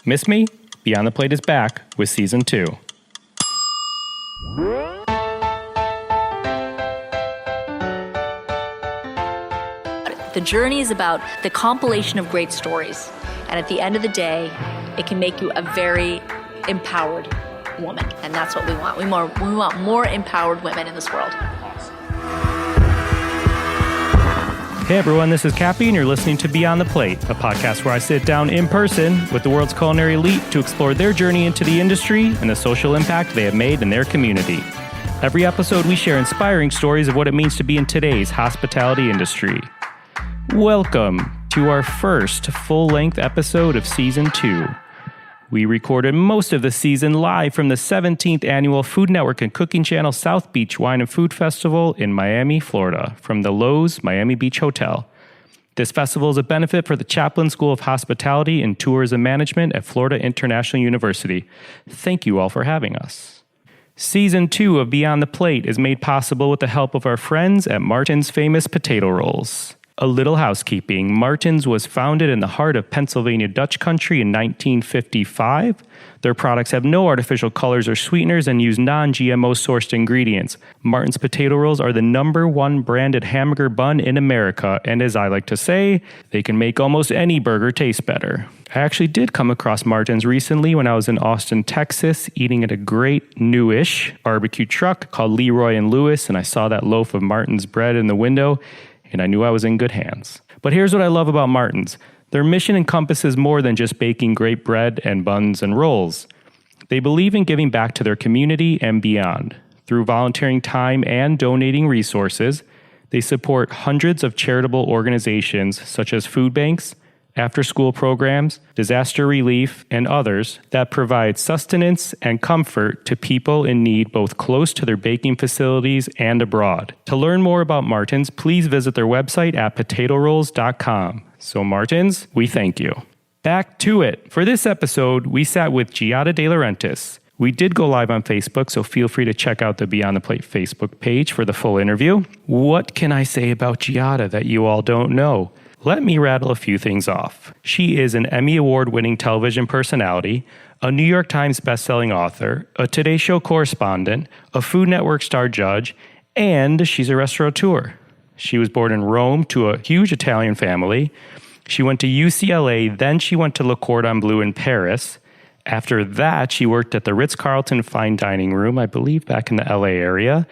Miss me? Beyond the Plate is back with Season 2. The journey is about the compilation of great stories. And at the end of the day, it can make you a very empowered woman. And that's what we want. We want more empowered women in this world. Hey everyone, this is Cappy, and you're listening to Beyond the Plate, a podcast where I sit down in person with the world's culinary elite to explore their journey into the industry and the social impact they have made in their community. Every episode, we share inspiring stories of what it means to be in today's hospitality industry. Welcome to our first full-length episode of Season 2. We recorded most of the season live from the 17th Annual Food Network and Cooking Channel South Beach Wine and Food Festival in Miami, Florida, from the Lowe's Miami Beach Hotel. This festival is a benefit for the Chaplin School of Hospitality and Tourism Management at Florida International University. Thank you all for having us. Season 2 of Beyond the Plate is made possible with the help of our friends at Martin's Famous Potato Rolls. A little housekeeping. Martin's was founded in the heart of Pennsylvania Dutch country in 1955. Their products have no artificial colors or sweeteners and use non-GMO sourced ingredients. Martin's potato rolls are the #1 branded hamburger bun in America, and as I like to say, they can make almost any burger taste better. I actually did come across Martin's recently when I was in Austin, Texas, eating at a great newish barbecue truck called Leroy and Lewis, and I saw that loaf of Martin's bread in the window, and I knew I was in good hands. But here's what I love about Martin's. Their mission encompasses more than just baking great bread and buns and rolls. They believe in giving back to their community and beyond. Through volunteering time and donating resources, they support hundreds of charitable organizations such as food banks, after-school programs, disaster relief, and others that provide sustenance and comfort to people in need both close to their baking facilities and abroad. To learn more about Martin's, please visit their website at potatorolls.com. So Martin's, we thank you. Back to it. For this episode, we sat with Giada De Laurentiis. We did go live on Facebook, so feel free to check out the Beyond the Plate Facebook page for the full interview. What can I say about Giada that you all don't know? Let me rattle a few things off. She is an Emmy Award-winning television personality, a New York Times bestselling author, a Today Show correspondent, a Food Network star judge, and she's a restaurateur. She was born in Rome to a huge Italian family. She went to UCLA, then she went to Le Cordon Bleu in Paris. After that, she worked at the Ritz-Carlton Fine Dining Room, I believe back in the LA area.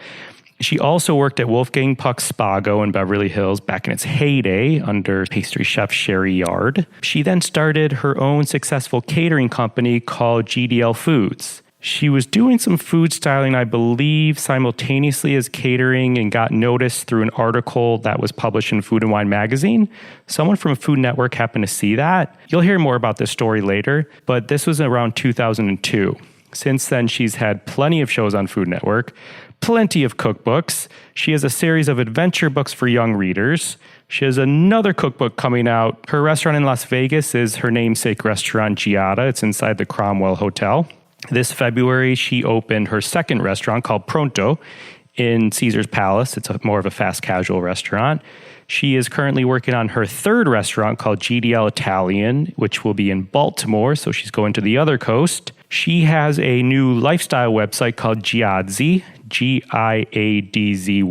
She also worked at Wolfgang Puck's Spago in Beverly Hills back in its heyday under pastry chef Sherry Yard. She then started her own successful catering company called GDL Foods. She was doing some food styling, I believe, simultaneously as catering and got noticed through an article that was published in Food and Wine magazine. Someone from Food Network happened to see that. You'll hear more about this story later, but this was around 2002. Since then, she's had plenty of shows on Food Network, plenty of cookbooks. She has a series of adventure books for young readers. She has another cookbook coming out. Her restaurant in Las Vegas is her namesake restaurant, Giada. It's inside the Cromwell Hotel. This February, she opened her second restaurant called Pronto in Caesar's Palace. It's more of a fast casual restaurant. She is currently working on her third restaurant called GDL Italian, which will be in Baltimore, so she's going to the other coast. She has a new lifestyle website called Giadzy, Giadzzy,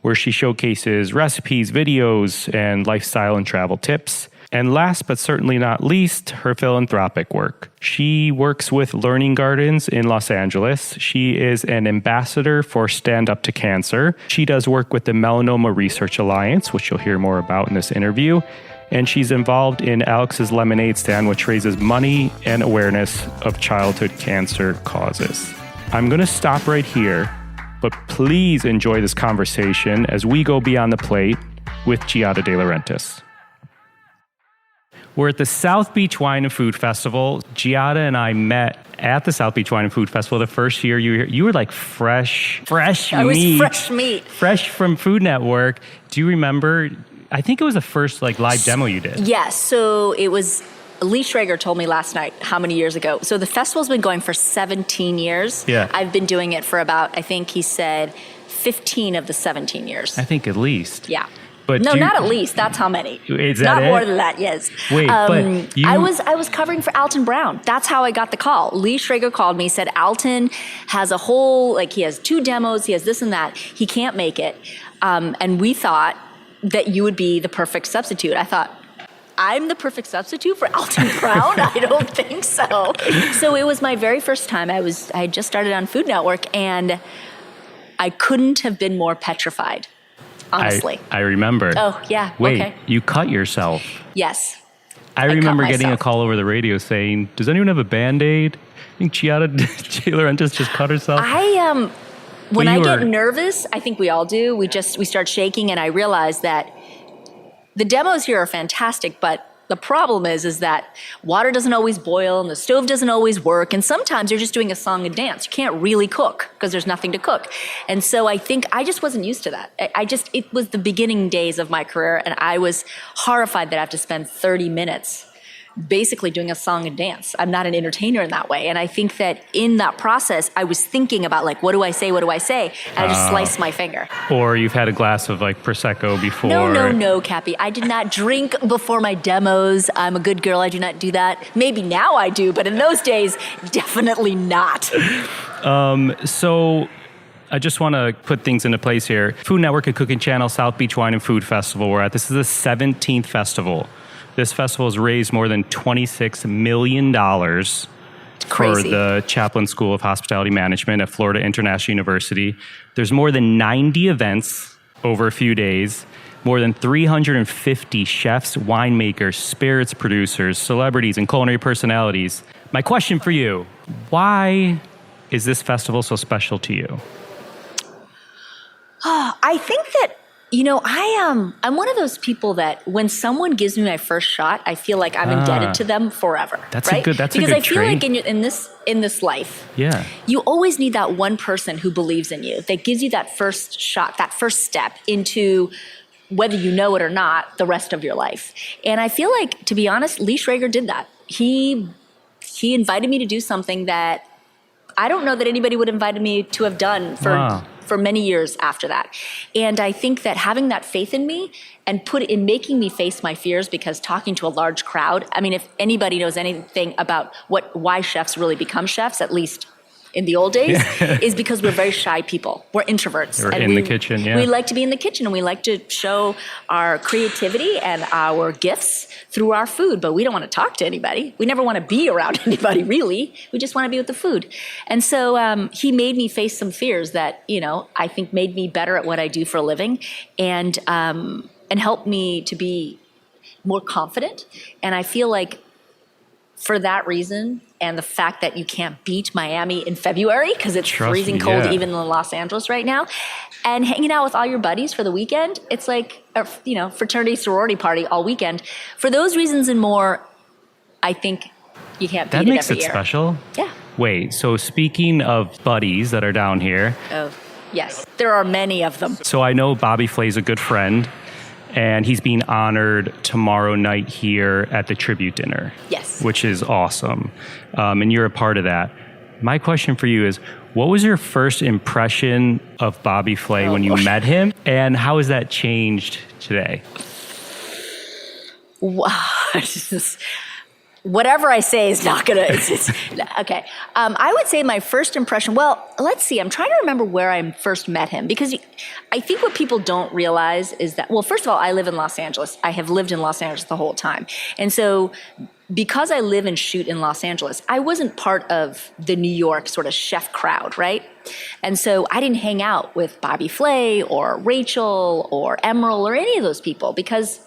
where she showcases recipes, videos, and lifestyle and travel tips. And last but certainly not least, her philanthropic work. She works with Learning Gardens in Los Angeles. She is an ambassador for Stand Up to Cancer. She does work with the Melanoma Research Alliance, which you'll hear more about in this interview. And she's involved in Alex's Lemonade Stand, which raises money and awareness of childhood cancer causes. I'm going to stop right here, but please enjoy this conversation as we go beyond the plate with Giada De Laurentiis. We're at the South Beach Wine and Food Festival. Giada and I met at the South Beach Wine and Food Festival the first year you were here. You were like fresh meat. I was fresh meat. Fresh from Food Network. Do you remember? I think it was the first live demo you did. Yes. So it was, Lee Schrager told me last night how many years ago. So the festival's been going for 17 years. Yeah. I've been doing it for about, I think he said, 15 of the 17 years. I think at least. Yeah. But no, not at least. That's how many. Is that not it? more than that. Yes. Wait, but you... I was covering for Alton Brown. That's how I got the call. Lee Schrager called me, said Alton has a whole, like, he has 2 demos, he has this and that. He can't make it, and we thought that you would be the perfect substitute. I thought, I'm the perfect substitute for Alton Brown? I don't think so. So it was my very first time. I had just started on Food Network, and I couldn't have been more petrified, honestly. I remember. Oh, yeah. Wait, okay. You cut yourself. Yes. I remember getting a call over the radio saying, does anyone have a Band-Aid? I think Giada De Laurentiis just cut herself. When I get nervous, I think we all do, we start shaking, and I realize that the demos here are fantastic, but the problem is that water doesn't always boil and the stove doesn't always work. And sometimes you're just doing a song and dance. You can't really cook because there's nothing to cook. And so I think I just wasn't used to that. It was the beginning days of my career, and I was horrified that I have to spend 30 minutes basically doing a song and dance. I'm not an entertainer in that way. And I think that in that process, I was thinking about, like, what do I say? And I just sliced my finger. Or you've had a glass of, like, Prosecco before. No, Cappy. I did not drink before my demos. I'm a good girl. I do not do that. Maybe now I do, but in those days, definitely not. So I just want to put things into place here. Food Network and Cooking Channel, South Beach Wine and Food Festival we're at. This is the 17th festival. This festival has raised more than $26 million for the Chaplin School of Hospitality Management at Florida International University. There's more than 90 events over a few days, more than 350 chefs, winemakers, spirits producers, celebrities, and culinary personalities. My question for you, why is this festival so special to you? I think that, I'm one of those people that when someone gives me my first shot, I feel like I'm indebted to them forever. That's right? a good Because I feel trait. like in this life, yeah, you always need that one person who believes in you, that gives you that first shot, that first step into, whether you know it or not, the rest of your life. And I feel like, to be honest, Lee Schrager did that. He invited me to do something that I don't know that anybody would have invited me to have done for many years after that. And I think that having that faith in me and making me face my fears, because talking to a large crowd, I mean, if anybody knows anything about why chefs really become chefs, at least in the old days, is because we're very shy people. We're introverts. We're in the kitchen, yeah. We like to be in the kitchen, and we like to show our creativity and our gifts through our food, but we don't want to talk to anybody. We never want to be around anybody, really. We just want to be with the food. And so he made me face some fears that, I think made me better at what I do for a living, and helped me to be more confident. And I feel like for that reason, and the fact that you can't beat Miami in February because it's freezing cold even in Los Angeles right now, and hanging out with all your buddies for the weekend, it's like a fraternity sorority party all weekend. For those reasons and more, I think you can't beat it every year. That makes it special. Yeah. Wait, so speaking of buddies that are down here. Oh, yes. There are many of them. So I know Bobby Flay's a good friend, and he's being honored tomorrow night here at the tribute dinner. Yes. Which is awesome. And you're a part of that. My question for you is, what was your first impression of Bobby Flay when you met him? And how has that changed today? Wow. Whatever I say is not going to... Okay. I would say my first impression... Well, let's see. I'm trying to remember where I first met him. Because I think what people don't realize is that... Well, first of all, I live in Los Angeles. I have lived in Los Angeles the whole time. And so because I live and shoot in Los Angeles, I wasn't part of the New York sort of chef crowd, right? And so I didn't hang out with Bobby Flay or Rachel or Emerald or any of those people because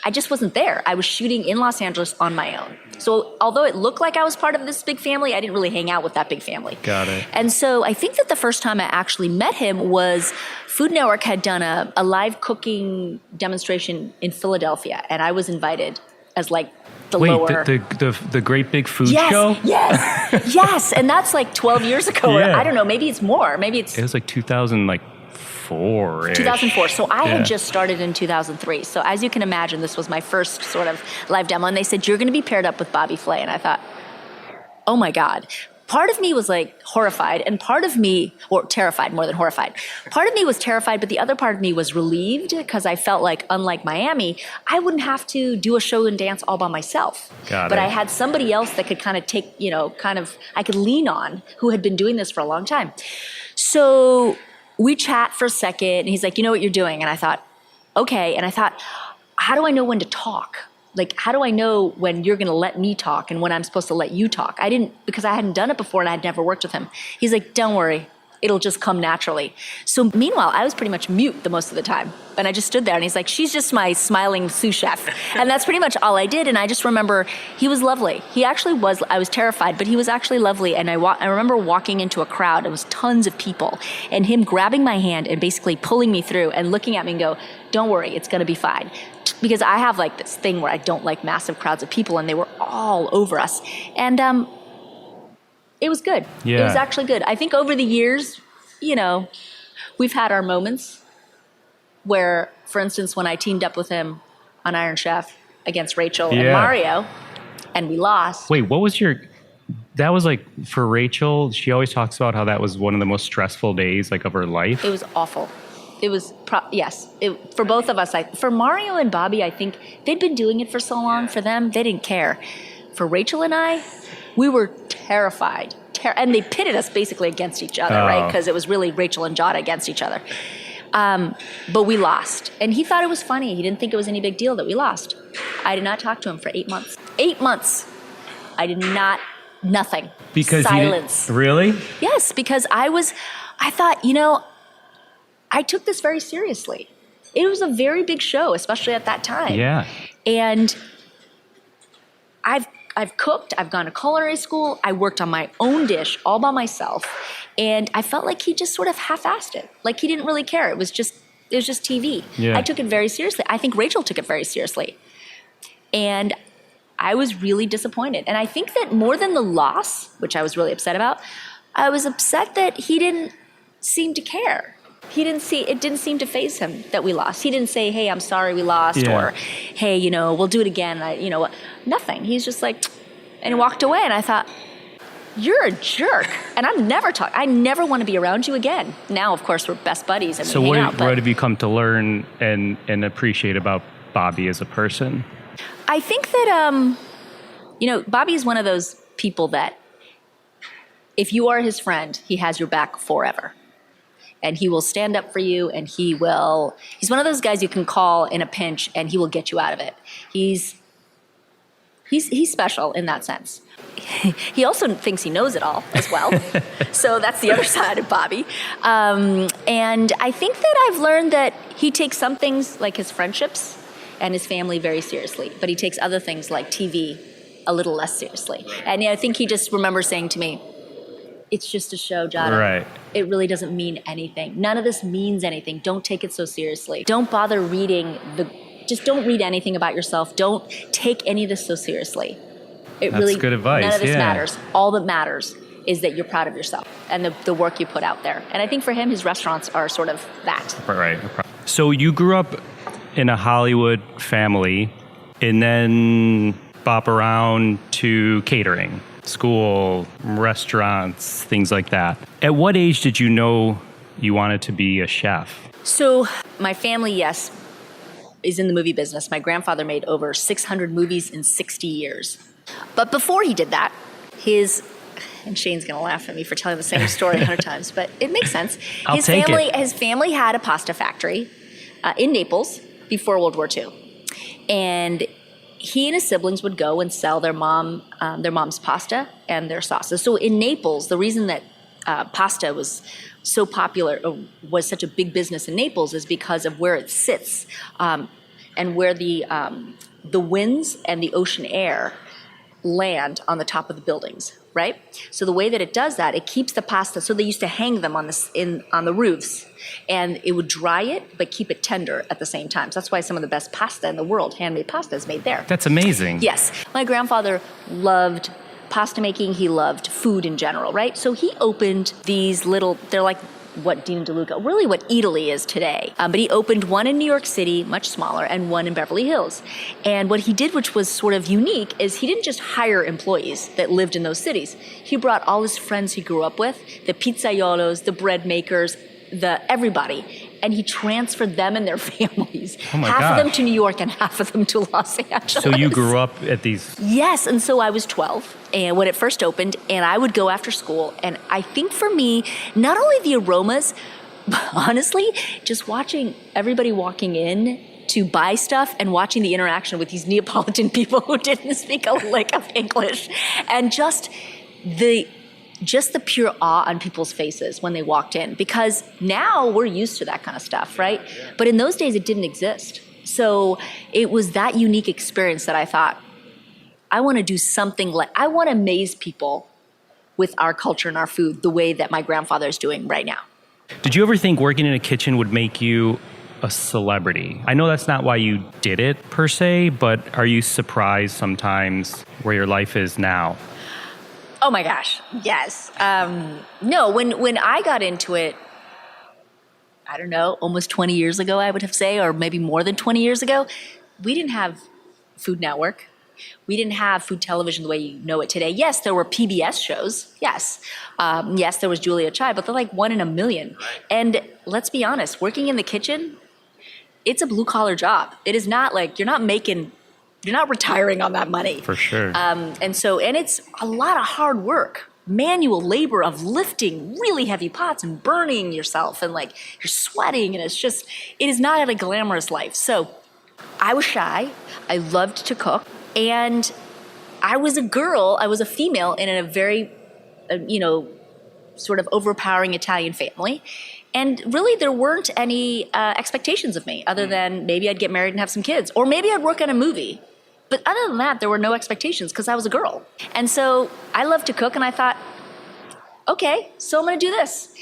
I just wasn't there. I was shooting in Los Angeles on my own. So although it looked like I was part of this big family, I didn't really hang out with that big family. Got it. And so I think that the first time I actually met him was Food Network had done a live cooking demonstration in Philadelphia, and I was invited as like the lower... the great big food show? Yes, yes. And that's like 12 years ago. Yeah. Or I don't know, maybe it's more. Maybe it's... It was like 2004-ish. 2004. So I had just started in 2003. So as you can imagine, this was my first sort of live demo. And they said, you're going to be paired up with Bobby Flay. And I thought, oh my God. part of me was like horrified, and part of me, or terrified more than horrified. Part of me was terrified, but the other part of me was relieved because I felt like, unlike Miami, I wouldn't have to do a show and dance all by myself. Got but it. I had somebody else that could kind of take, I could lean on, who had been doing this for a long time. So we chat for a second, and he's like, you know what you're doing? And I thought, okay. And I thought, how do I know when to talk? Like, how do I know when you're going to let me talk and when I'm supposed to let you talk? I didn't, because I hadn't done it before and I had never worked with him. He's like, don't worry, it'll just come naturally. So meanwhile, I was pretty much mute the most of the time. And I just stood there, and he's like, she's just my smiling sous chef. And that's pretty much all I did. And I just remember he was lovely. He actually was, I was terrified, but he was actually lovely. And I remember walking into a crowd, it was tons of people, and him grabbing my hand and basically pulling me through and looking at me and go, don't worry, it's going to be fine. Because I have like this thing where I don't like massive crowds of people, and they were all over us. And it was good. Yeah. It was actually good. I think over the years, we've had our moments where, for instance, when I teamed up with him on Iron Chef against Rachel and Mario, and we lost. Wait, what was that was like, for Rachel, she always talks about how that was one of the most stressful days like of her life. It was awful. It was, for both of us. For Mario and Bobby, I think they'd been doing it for so long. For them, they didn't care. For Rachel and I, we were terrified. And they pitted us basically against each other, right? Because it was really Rachel and Giada against each other. But we lost. And he thought it was funny. He didn't think it was any big deal that we lost. I did not talk to him for 8 months. 8 months. I did not, nothing. Because silence. Really? Yes, because I thought, I took this very seriously. It was a very big show, especially at that time. Yeah. And I've cooked, I've gone to culinary school, I worked on my own dish all by myself, and I felt like he just sort of half-assed it. Like he didn't really care. It was just TV. Yeah. I took it very seriously. I think Rachel took it very seriously. And I was really disappointed. And I think that more than the loss, which I was really upset about, I was upset that he didn't seem to care. It didn't seem to faze him that we lost. He didn't say, hey, I'm sorry we lost, or hey, we'll do it again. Nothing. He's just like, and he walked away, and I thought, you're a jerk. And I never want to be around you again. Now, of course, we're best buddies and we hang out. What have you come to learn and appreciate about Bobby as a person? I think that, Bobby is one of those people that if you are his friend, he has your back forever. And he will stand up for you, and he's one of those guys you can call in a pinch and he will get you out of it. He's special in that sense. He also thinks he knows it all as well. So that's the other side of Bobby. And I think that I've learned that he takes some things like his friendships and his family very seriously, but he takes other things like TV a little less seriously. And I think he just remembers saying to me, it's just a show, Giada. Right. It really doesn't mean anything. None of this means anything. Don't take it so seriously. Don't bother just don't read anything about yourself. Don't take any of this so seriously. That's good advice. None of this matters. All that matters is that you're proud of yourself and the work you put out there. And I think for him, his restaurants are sort of that. Right. So you grew up in a Hollywood family and then bop around to catering. School, restaurants, things like that. At what age did you know you wanted to be a chef? So my family, yes, is in the movie business. My grandfather made over 600 movies in 60 years. But before he did that, and Shane's going to laugh at me for telling the same story 100 times, but it makes sense. His family had a pasta factory in Naples before World War II. And he and his siblings would go and sell their mom's pasta and their sauces. So in Naples, the reason that pasta was so popular, was such a big business in Naples, is because of where it sits and where the winds and the ocean air land on the top of the buildings, right? So the way that it does that, it keeps the pasta. So they used to hang them on the roofs, and it would dry it but keep it tender at the same time. So that's why some of the best pasta in the world, handmade pasta, is made there. That's amazing. Yes, my grandfather loved pasta making. He loved food in general, right? So he opened these they're like what Dean & DeLuca, really what Italy is today. But he opened one in New York City, much smaller, and one in Beverly Hills. And what he did, which was sort of unique, is he didn't just hire employees that lived in those cities. He brought all his friends he grew up with, the pizzaiolos, the bread makers, everybody. And he transferred them and their families. Oh my half gosh. of them to New York and half of them to Los Angeles. So you grew up at these... Yes, and so I was 12 and when it first opened, and I would go after school. And I think for me, not only the aromas, but honestly, just watching everybody walking in to buy stuff and watching the interaction with these Neapolitan people who didn't speak a lick of English, and just the pure awe on people's faces when they walked in, because now we're used to that kind of stuff, right? But in those days, it didn't exist. So it was that unique experience that I thought, I want to do something I want to amaze people with our culture and our food the way that my grandfather is doing right now. Did you ever think working in a kitchen would make you a celebrity? I know that's not why you did it per se, but are you surprised sometimes where your life is now? Oh my gosh, yes. No, when I got into it, I don't know, almost 20 years ago, I would have to say, or maybe more than 20 years ago, we didn't have Food Network. We didn't have food television the way you know it today. Yes, there were PBS shows. Yes. Yes, there was Julia Child, but they're like 1 in a million. And let's be honest, working in the kitchen, it's a blue collar job. It is not like you're not retiring on that money. For sure. And it's a lot of hard work, manual labor of lifting really heavy pots and burning yourself, and like you're sweating, and it is not a glamorous life. So I was shy. I loved to cook. And I was a girl, I was a female in a very, sort of overpowering Italian family. And really, there weren't any expectations of me other than maybe I'd get married and have some kids, or maybe I'd work on a movie. But other than that, there were no expectations because I was a girl. And so I loved to cook, and I thought, okay, so I'm going to do this.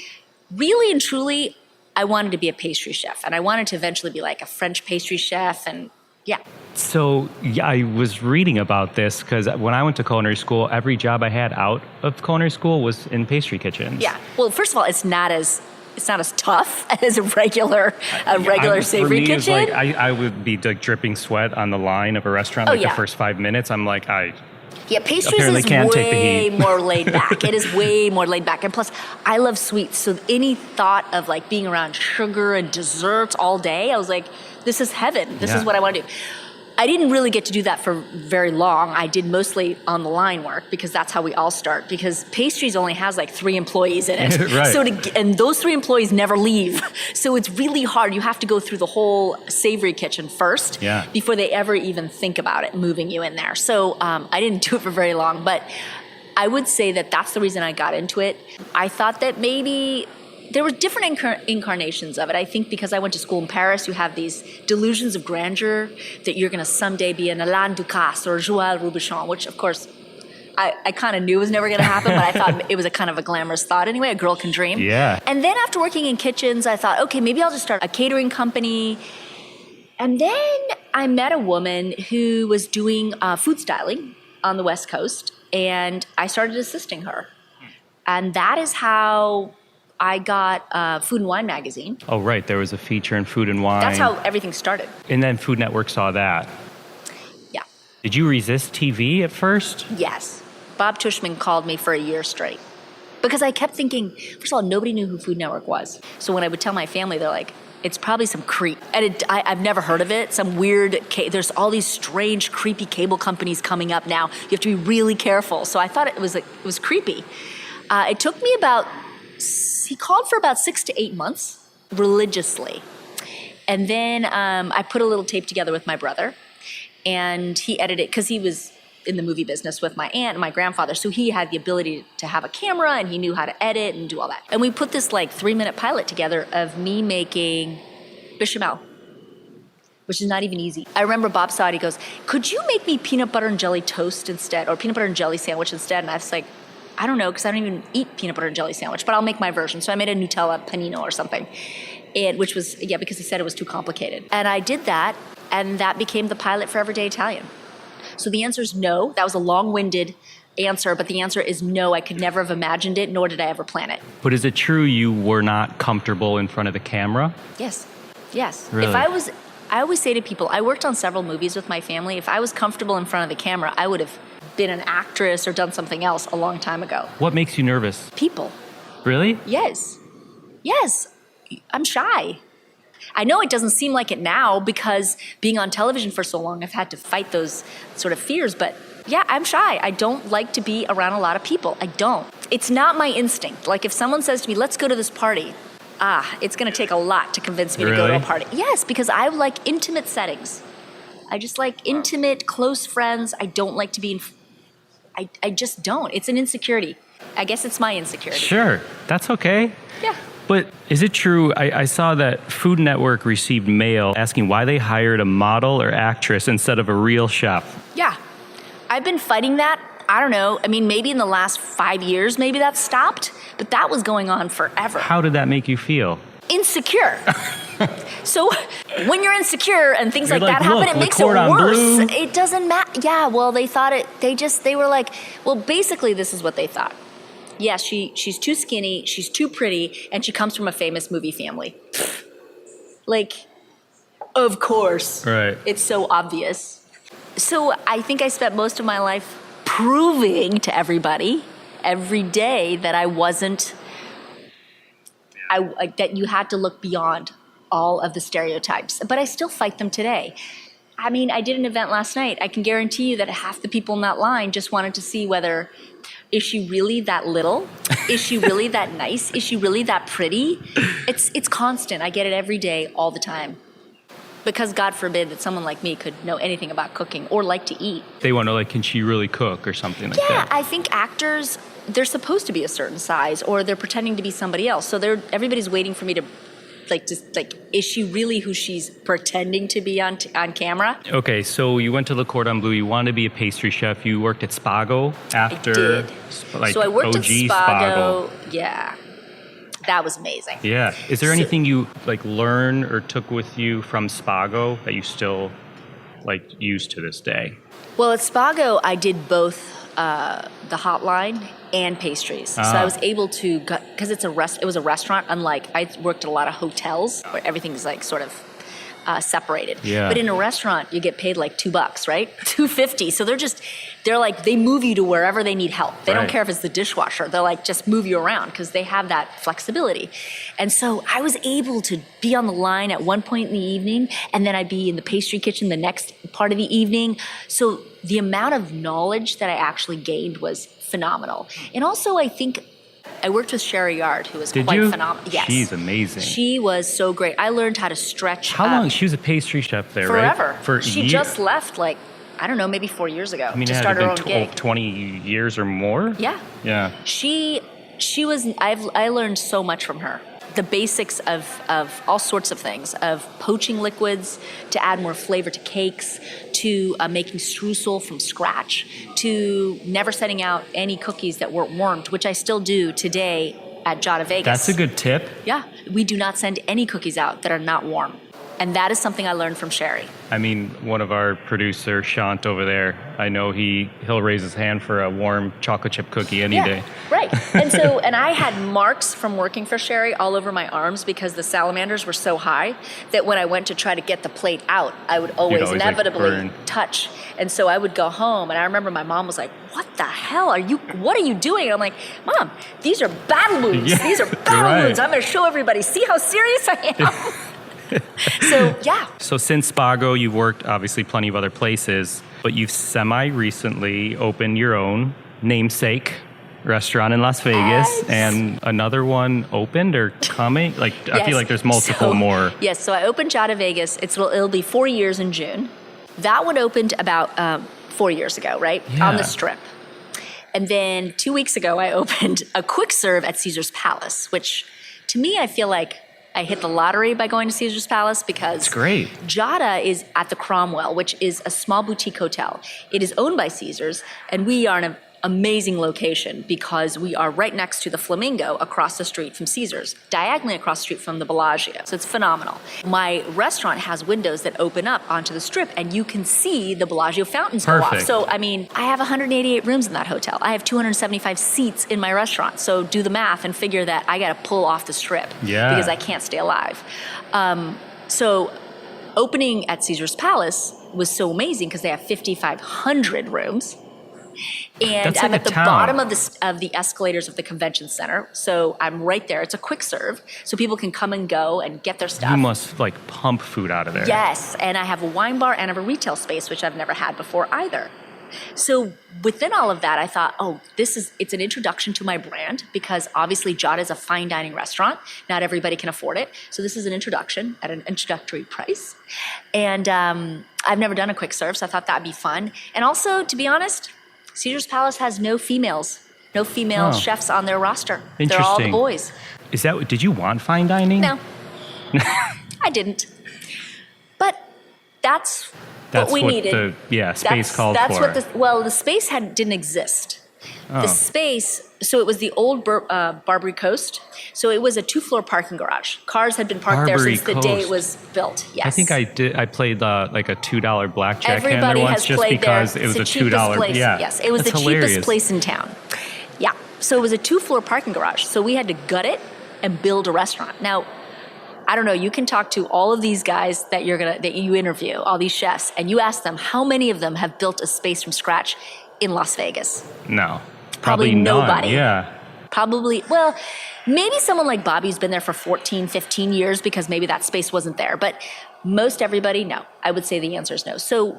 Really and truly, I wanted to be a pastry chef, and I wanted to eventually be like a French pastry chef, and yeah. So I was reading about this because when I went to culinary school, every job I had out of culinary school was in pastry kitchens. Yeah. Well, first of all, it's not as tough as a regular savory kitchen. For me, I would be like dripping sweat on the line of a restaurant the first 5 minutes. I'm like, yeah, pastries is way more laid back. It is way more laid back. And plus, I love sweets. So any thought of like being around sugar and desserts all day, I was like, this is heaven. This is what I want to do. I didn't really get to do that for very long. I did mostly on the line work because that's how we all start, because pastries only has like 3 employees in it. Right. And those 3 employees never leave. So it's really hard. You have to go through the whole savory kitchen first before they ever even think about it, moving you in there. So I didn't do it for very long, but I would say that that's the reason I got into it. I thought that maybe there were different incarnations of it. I think because I went to school in Paris, you have these delusions of grandeur that you're going to someday be an Alain Ducasse or Joël Robuchon, which, of course, I kind of knew was never going to happen, but I thought it was a kind of a glamorous thought anyway. A girl can dream. Yeah. And then after working in kitchens, I thought, okay, maybe I'll just start a catering company. And then I met a woman who was doing food styling on the West Coast, and I started assisting her. And that is how I got Food and Wine magazine. Oh, right. There was a feature in Food and Wine. That's how everything started. And then Food Network saw that. Yeah. Did you resist TV at first? Yes. Bob Tushman called me for a year straight. Because I kept thinking, first of all, nobody knew who Food Network was. So when I would tell my family, they're like, it's probably some creep. And I've never heard of it. Some weird, there's all these strange, creepy cable companies coming up now. You have to be really careful. So I thought it was creepy. It took me he called for about 6 to 8 months religiously. And then I put a little tape together with my brother, and he edited it because he was in the movie business with my aunt and my grandfather. So he had the ability to have a camera, and he knew how to edit and do all that. And we put this like 3-minute pilot together of me making bechamel, which is not even easy. I remember Bob saw it, he goes, could you make me peanut butter and jelly toast instead, or peanut butter and jelly sandwich instead? And I was like, I don't know, because I don't even eat peanut butter and jelly sandwich, but I'll make my version. So I made a Nutella panino or something, which was, because he said it was too complicated. And I did that, and that became the pilot for Everyday Italian. So the answer is no. That was a long-winded answer, but the answer is no. I could never have imagined it, nor did I ever plan it. But is it true you were not comfortable in front of the camera? Yes. Really? I always say to people, I worked on several movies with my family. If I was comfortable in front of the camera, I would have been an actress or done something else a long time ago. What makes you nervous? People. Really? Yes. I'm shy. I know it doesn't seem like it now because being on television for so long, I've had to fight those sort of fears. But yeah, I'm shy. I don't like to be around a lot of people. I don't. It's not my instinct. Like if someone says to me, let's go to this party, it's going to take a lot to convince me to go to a party. Yes, because I like intimate settings. I just like intimate, close friends. I don't like to be in... I just don't. It's an insecurity. I guess it's my insecurity. Sure. That's okay. Yeah. But is it true, I saw that Food Network received mail asking why they hired a model or actress instead of a real chef. Yeah. I've been fighting that. I don't know. I mean, maybe in the last 5 years, maybe that stopped, but that was going on forever. How did that make you feel? Insecure. So when you're insecure and things like that happen, it makes it on worse. blue. It doesn't matter. Yeah, well, they thought it, they were like, well, basically this is what they thought. Yes, she's too skinny, she's too pretty, and she comes from a famous movie family. Like, of course. Right. It's so obvious. So I think I spent most of my life proving to everybody every day that I wasn't, that you had to look beyond all of the stereotypes. But I still fight them today. I mean, I did an event last night. I can guarantee you that half the people in that line just wanted to see whether, is she really that little? Is she really that nice? Is she really that pretty? It's constant. I get it every day, all the time. Because God forbid that someone like me could know anything about cooking or like to eat. They want to like, can she really cook or something like that? Yeah, I think actors, they're supposed to be a certain size or they're pretending to be somebody else. So everybody's waiting for me to is she really who she's pretending to be on camera? Okay, so you went to Le Cordon Bleu. You wanted to be a pastry chef. You worked at Spago after. I did. So I worked OG at Spago. Yeah, that was amazing. Yeah. Is there anything you learned or took with you from Spago that you still use to this day? Well, at Spago, I did both the hotline and pastries. So I was able to, because it was a restaurant, unlike I worked at a lot of hotels where everything's sort of separated. Yeah. But in a restaurant, you get paid $2, right? $2.50. So they move you to wherever they need help. They don't care if it's the dishwasher. They'll just move you around because they have that flexibility. And so I was able to be on the line at one point in the evening, and then I'd be in the pastry kitchen the next part of the evening. So the amount of knowledge that I actually gained was phenomenal. And also I think I worked with Sherry Yard, who was phenomenal. Yes. She's amazing. She was so great. I learned how to stretch. How long? She was a pastry chef there, forever. Right? She just left I don't know, maybe 4 years ago. I mean, to it start had her own been gig. 20 years or more? Yeah. Yeah. She was, I learned so much from her. The basics of all sorts of things, of poaching liquids to add more flavor to cakes, to making streusel from scratch, to never setting out any cookies that weren't warmed, which I still do today at Giada Vegas. That's a good tip. Yeah. We do not send any cookies out that are not warm. And that is something I learned from Sherry. I mean, one of our producers, Shant over there, I know he'll raise his hand for a warm chocolate chip cookie any day. Right. And I had marks from working for Sherry all over my arms because the salamanders were so high that when I went to try to get the plate out, I would always inevitably touch. And so I would go home, and I remember my mom was like, what the hell what are you doing? And I'm like, Mom, these are battle wounds. Yeah, these are battle wounds. I'm going to show everybody. See how serious I am? So, yeah. So since Spago, you've worked obviously plenty of other places, but you've semi-recently opened your own namesake restaurant in Las Vegas, and another one opened or coming? I feel like there's multiple more. Yes, so I opened Giada Vegas. It'll be 4 years in June. That one opened about 4 years ago, right? Yeah. On the Strip. And then 2 weeks ago, I opened a quick serve at Caesar's Palace, which to me, I feel like I hit the lottery by going to Caesar's Palace because it's great. Giada is at the Cromwell, which is a small boutique hotel. It is owned by Caesar's, and we are amazing location because we are right next to the Flamingo across the street from Caesars, diagonally across the street from the Bellagio. So it's phenomenal. My restaurant has windows that open up onto the strip and you can see the Bellagio fountains go off. So, I mean, I have 188 rooms in that hotel. I have 275 seats in my restaurant. So do the math and figure that I got to pull off the strip because I can't stay alive. So opening at Caesars Palace was so amazing because they have 5,500 rooms. And I'm at the bottom of the escalators of the convention center. So I'm right there. It's a quick serve. So people can come and go and get their stuff. You must like pump food out of there. Yes. And I have a wine bar and I have a retail space, which I've never had before either. So within all of that, I thought, it's an introduction to my brand because obviously Giada is a fine dining restaurant. Not everybody can afford it. So this is an introduction at an introductory price. And I've never done a quick serve, so I thought that'd be fun. And also, to be honest, Caesars Palace has no female chefs on their roster. They're all the boys. Did you want fine dining? No. I didn't. But that's what we needed. Space called for. The space didn't exist. The space, so it was the old Barbary Coast. So it was a 2-floor parking garage. Cars had been parked there since the day it was built. Yes. I think I played like a $2 blackjack hand there once just because it was a $2. Place. Yeah. Yes, it was the cheapest place in town. Yeah. So it was a 2-floor parking garage. So we had to gut it and build a restaurant. Now, I don't know, you can talk to all of these guys that you interview, all these chefs, and you ask them how many of them have built a space from scratch in Las Vegas. No. Probably nobody. Yeah. Probably, well, maybe someone like Bobby's been there for 14, 15 years because maybe that space wasn't there. But most everybody, no. I would say the answer is no. So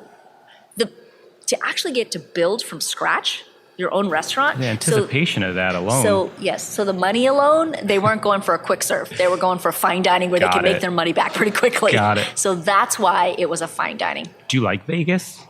to actually get to build from scratch your own restaurant. The anticipation of that alone. So, yes. So the money alone, they weren't going for a quick serve. They were going for fine dining where they could make their money back pretty quickly. Got it. So that's why it was a fine dining. Do you like Vegas?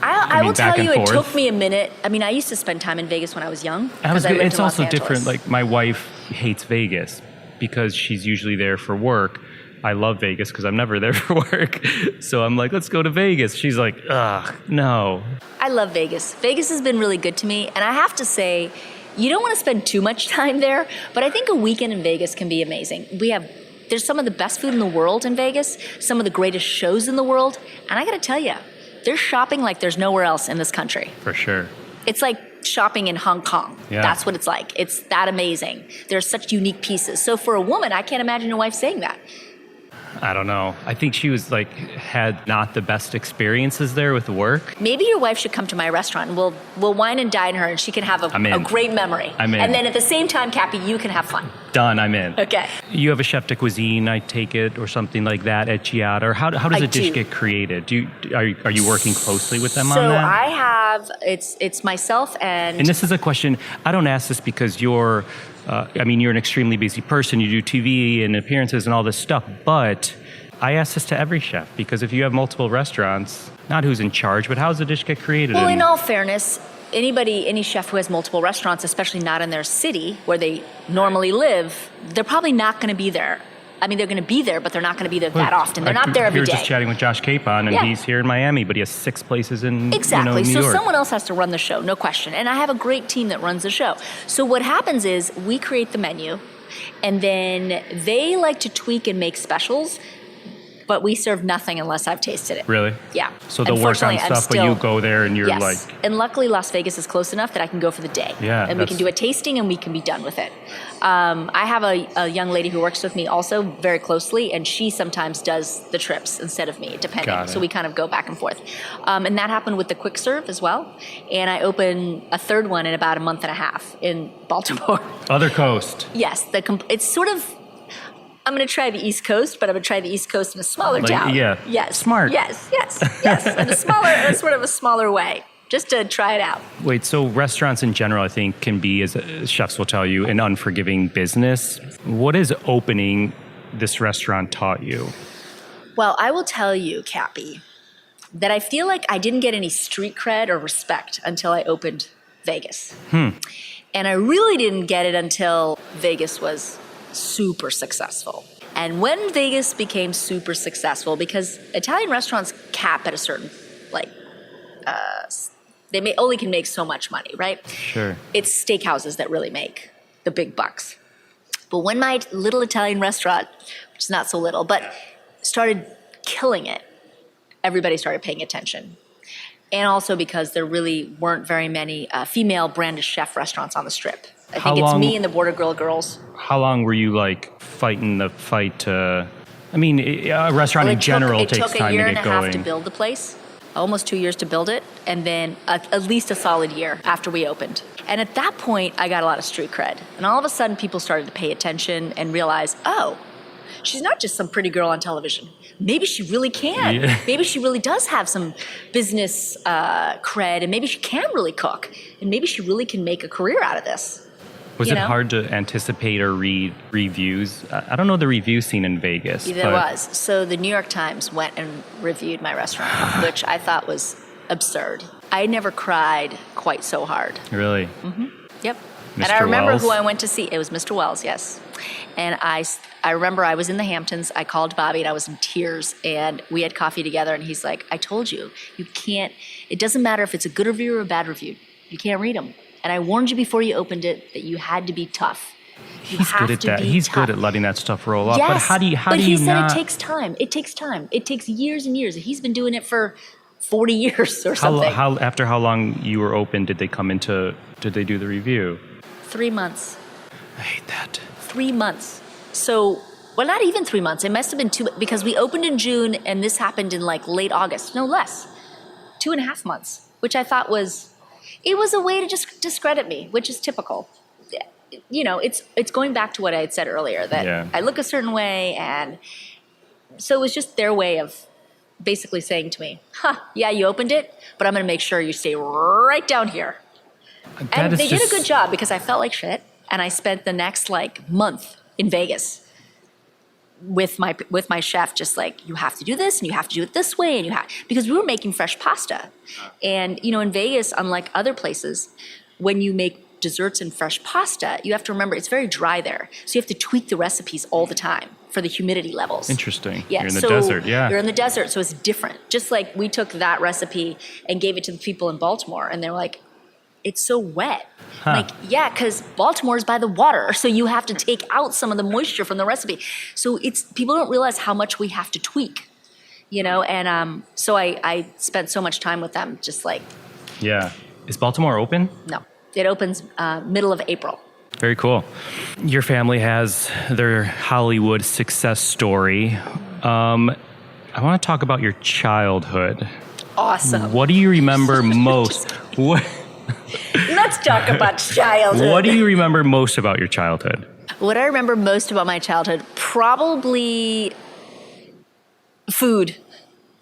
I will tell you, it took me a minute. I mean, I used to spend time in Vegas when I was young. It's also different. Like, my wife hates Vegas because she's usually there for work. I love Vegas because I'm never there for work. So I'm like, let's go to Vegas. She's like, ugh, no. I love Vegas. Vegas has been really good to me. And I have to say, you don't want to spend too much time there, but I think a weekend in Vegas can be amazing. There's some of the best food in the world in Vegas, some of the greatest shows in the world. And I got to tell you, there's shopping like there's nowhere else in this country. For sure. It's like shopping in Hong Kong. Yeah. That's what it's like. It's that amazing. There's such unique pieces. So for a woman, I can't imagine your wife saying that. I don't know. I think she was had not the best experiences there with work. Maybe your wife should come to my restaurant and we'll wine and dine her and she can have a great memory. I'm in. And then at the same time, Cappy, you can have fun. Done, I'm in. Okay. You have a chef de cuisine, I take it, or something like that at Giada. Or how does a dish get created? Are you working closely with them on that? So I have, it's myself and this is a question, I don't ask this because you're an extremely busy person. You do TV and appearances and all this stuff, but I ask this to every chef because if you have multiple restaurants, not who's in charge, but how does a dish get created? Well, in all fairness, any chef who has multiple restaurants, especially not in their city where they normally live, they're probably not going to be there. I mean, they're going to be there, but they're not going to be there that often. They're not there every day. We were just chatting with Josh Capon, and he's here in Miami, but he has 6 places in New York. So someone else has to run the show, no question. And I have a great team that runs the show. So what happens is we create the menu, and then they like to tweak and make specials, but we serve nothing unless I've tasted it. Really? Yeah. So they'll work on stuff, but you go there and you're like... And luckily Las Vegas is close enough that I can go for the day. Yeah. And we can do a tasting and we can be done with it. I have a young lady who works with me also very closely, and she sometimes does the trips instead of me, depending. So we kind of go back and forth. And that happened with the quick serve as well. And I open a third one in about a month and a half in Baltimore. Other coast. Yes. It's sort of... I'm going to try the East Coast, but I'm going to try the East Coast in a smaller town. Yeah. Yes. Smart. Yes. In a sort of a smaller way, just to try it out. Wait, so restaurants in general, I think, can be, as chefs will tell you, an unforgiving business. What has opening this restaurant taught you? Well, I will tell you, Cappy, that I feel like I didn't get any street cred or respect until I opened Vegas. And I really didn't get it until Vegas was super successful. And when Vegas became super successful, because Italian restaurants cap at a certain They only can make so much money, right? Sure. It's steakhouses that really make the big bucks. But when my little Italian restaurant, which is not so little, but started killing it, everybody started paying attention. And also because there really weren't very many female branded chef restaurants on the Strip. I think it's me and the Border Grill girls. How long were you like fighting the fight? A restaurant in general takes time to get going. It took a year and a half to build the place. Almost 2 years to build it, and then at least a solid year after we opened. And at that point, I got a lot of street cred. And all of a sudden, people started to pay attention and realize, oh, she's not just some pretty girl on television. Maybe she really can. Yeah. Maybe she really does have some business cred, and maybe she can really cook. And maybe she really can make a career out of this. Was it hard to anticipate or read reviews? I don't know the review scene in Vegas. There was. So the New York Times went and reviewed my restaurant, which I thought was absurd. I never cried quite so hard. Really? Mm-hmm. Yep. Mr. And I remember Wells? who I went to see. It was Mr. Wells, yes. And I remember I was in the Hamptons. I called Bobby, and I was in tears. And we had coffee together, and he's like, I told you, you can't, it doesn't matter if it's a good review or a bad review. You can't read them. And I warned you before you opened it that you had to be tough. He's good at that. He's good at letting that stuff roll off. Yes, but how do you he said it takes time. It takes time. It takes years and years. He's been doing it for 40 years or something. After how long you were open did they do the review? 3 months. I hate that. 3 months. So, well, not even 3 months. It must have been 2, because we opened in June and this happened in like late August. No less. 2.5 months, which I thought it was a way to just discredit me, which is typical. It's going back to what I had said earlier, that I look a certain way, and so it was just their way of basically saying to me, yeah, you opened it, but I'm going to make sure you stay right down here. And they did a good job, because I felt like shit, and I spent the next month in Vegas with my chef, just like, you have to do this and you have to do it this way, and because we were making fresh pasta. And in Vegas, unlike other places, when you make desserts and fresh pasta, you have to remember it's very dry there. So you have to tweak the recipes all the time for the humidity levels. Interesting. Yeah. You're in the desert, yeah. You're in the desert, so it's different. Just like we took that recipe and gave it to the people in Baltimore, and they're like, it's so wet. Because Baltimore is by the water, so you have to take out some of the moisture from the recipe. So people don't realize how much we have to tweak, and so I spent so much time with them, just like. Yeah. Is Baltimore open? No. It opens middle of April. Very cool. Your family has their Hollywood success story. I want to talk about your childhood. Awesome. What do you remember most? Let's talk about childhood. What do you remember most about your childhood? What I remember most about my childhood, probably food.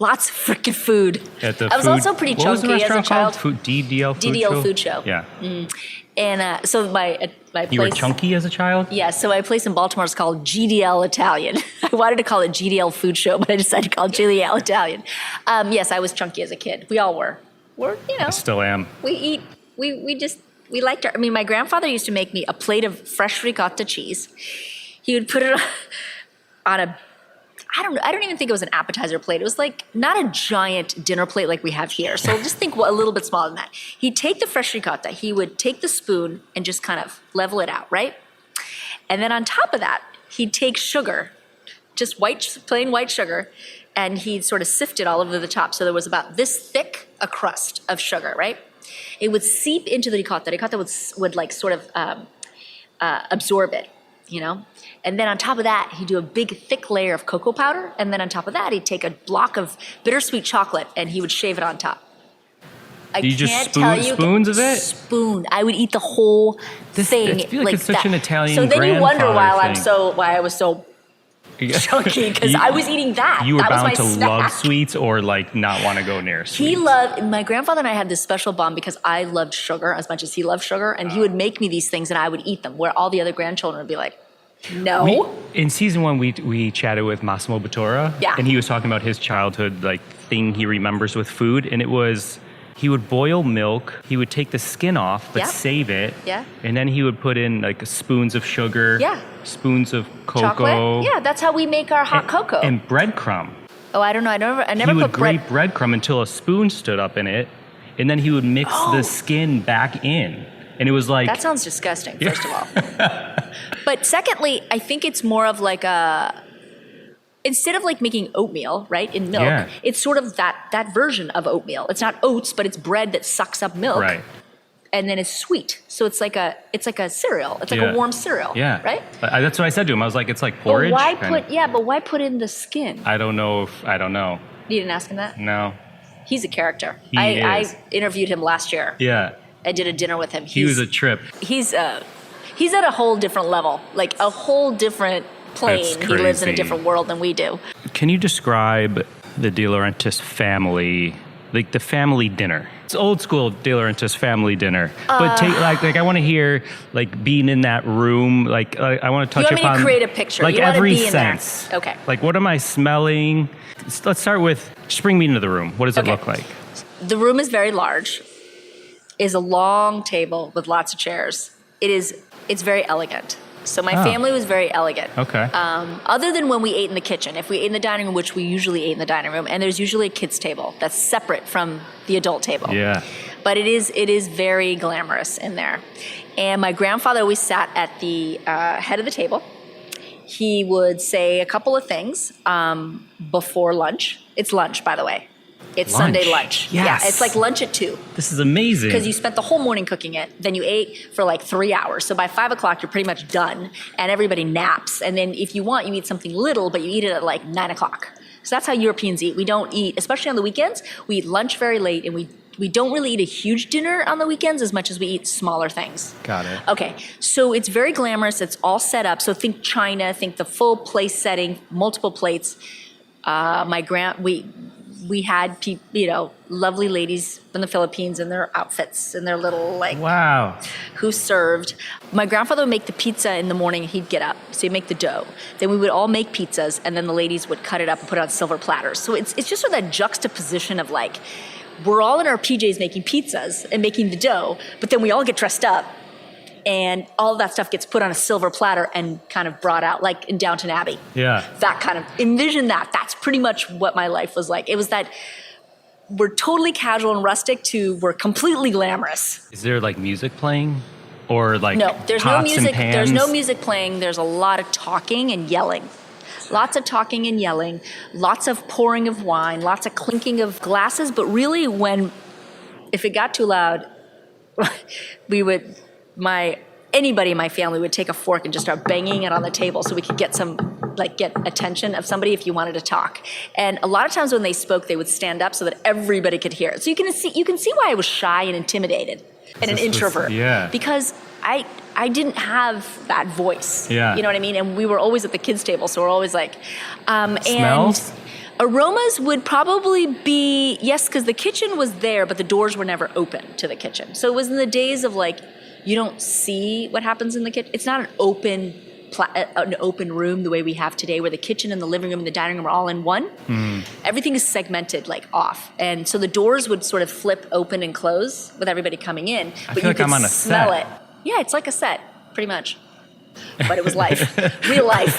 Lots of freaking food. I was also pretty chunky as a child. DDL Food Show. Yeah. Mm. And so my place. You were chunky as a child? Yeah. So my place in Baltimore is called GDL Italian. I wanted to call it GDL Food Show, but I decided to call it GDL Italian. Yes, I was chunky as a kid. We all were. I still am. We liked our. My grandfather used to make me a plate of fresh ricotta cheese. He would put it on a. I don't even think it was an appetizer plate. It was like not a giant dinner plate like we have here. So just think a little bit smaller than that. He'd take the fresh ricotta. He would take the spoon and just kind of level it out, right? And then on top of that, he'd take sugar, just plain white sugar, and he'd sort of sift it all over the top. So there was about this thick a crust of sugar, right? It would seep into the ricotta. The ricotta would like sort of absorb it, And then on top of that, he'd do a big, thick layer of cocoa powder. And then on top of that, he'd take a block of bittersweet chocolate and he would shave it on top. You just spoons of it? Spoon. I would eat the whole thing. I feel like it's such an Italian So then you wonder why thing. I was so chunky, because I was eating that. You were that bound was my to snack. love sweets or not want to go near sweets. My grandfather and I had this special bond because I loved sugar as much as he loved sugar, and he would make me these things and I would eat them, where all the other grandchildren would be like, no. In season 1, we chatted with Massimo Bottura, and he was talking about his childhood thing he remembers with food, and it was he would boil milk, he would take the skin off, but save it, and then he would put in spoons of sugar, spoons of cocoa. Chocolate? Yeah, that's how we make our hot cocoa. And breadcrumb. Oh, I don't know. I never He would put grate breadcrumb until a spoon stood up in it. and then he would mix the skin back in. And it was like... That sounds disgusting, first of all. But secondly, I think it's more of like a... Instead of like making oatmeal, right, in milk, it's sort of that version of oatmeal. It's not oats, but it's bread that sucks up milk. Right. And then it's sweet. So it's like a cereal. It's like a warm cereal. Yeah. Right? That's what I said to him. I was like, it's like porridge. But why put in the skin? I don't know. You didn't ask him that? No. He's a character. I interviewed him last year. Yeah. I did a dinner with him. He was a trip. He's at a whole different level, like a whole different plane. He lives in a different world than we do. Can you describe the De Laurentiis family, like the family dinner? It's old school De Laurentiis family dinner, but like I want to hear like being in that room. Like I want to touch upon. You want me to create a picture? Like you every be in sense. There. Okay. Like what am I smelling? Let's start with just bring me into the room. What does it look like? The room is very large. Is a long table with lots of chairs. It's very elegant. So my family was very elegant. Okay. Other than when we ate in the kitchen. If we ate in the dining room, which we usually ate in the dining room, and there's usually a kids' table that's separate from the adult table. Yeah. But it is very glamorous in there. And my grandfather always sat at the head of the table. He would say a couple of things before lunch. It's lunch, by the way. It's Sunday lunch. Yes. Yeah, it's like lunch at 2. This is amazing. Because you spent the whole morning cooking it. Then you ate for like 3 hours. So by 5 o'clock, you're pretty much done. And everybody naps. And then if you want, you eat something little, but you eat it at like 9 o'clock. So that's how Europeans eat. We don't eat, especially on the weekends, we eat lunch very late. And we don't really eat a huge dinner on the weekends as much as we eat smaller things. Got it. Okay. So it's very glamorous. It's all set up. So think China, think the full place setting, multiple plates. We had lovely ladies from the Philippines in their outfits and their little who served. My grandfather would make the pizza in the morning. He'd get up, so he'd make the dough. Then we would all make pizzas, and then the ladies would cut it up and put it on silver platters. So it's just sort of that juxtaposition of like we're all in our PJs making pizzas and making the dough, but then we all get dressed up. And all of that stuff gets put on a silver platter and kind of brought out like in Downton Abbey. Yeah. That kind of, envision that. That's pretty much what my life was like. It was that we're totally casual and rustic to we're completely glamorous. Is there like music playing? Or like no, there's no pots music. and pans? There's no music playing. There's a lot of talking and yelling. Lots of talking and yelling. Lots of pouring of wine. Lots of clinking of glasses. But really if it got too loud, anybody in my family would take a fork and just start banging it on the table so we could get attention of somebody if you wanted to talk. And a lot of times when they spoke, they would stand up so that everybody could hear it. So you can see why I was shy and intimidated and an introvert. Because I didn't have that voice. Yeah. You know what I mean? And we were always at the kids' table, so we're always like smells? And aromas would probably be, yes, because the kitchen was there, but the doors were never open to the kitchen. So it was in the days of like, you don't see what happens in the kitchen. It's not an open room the way we have today where the kitchen and the living room and the dining room are all in one. Everything is segmented like off. And so the doors would sort of flip open and close with everybody coming in. But you could smell it. Yeah, it's like a set, pretty much. But it was life, real life.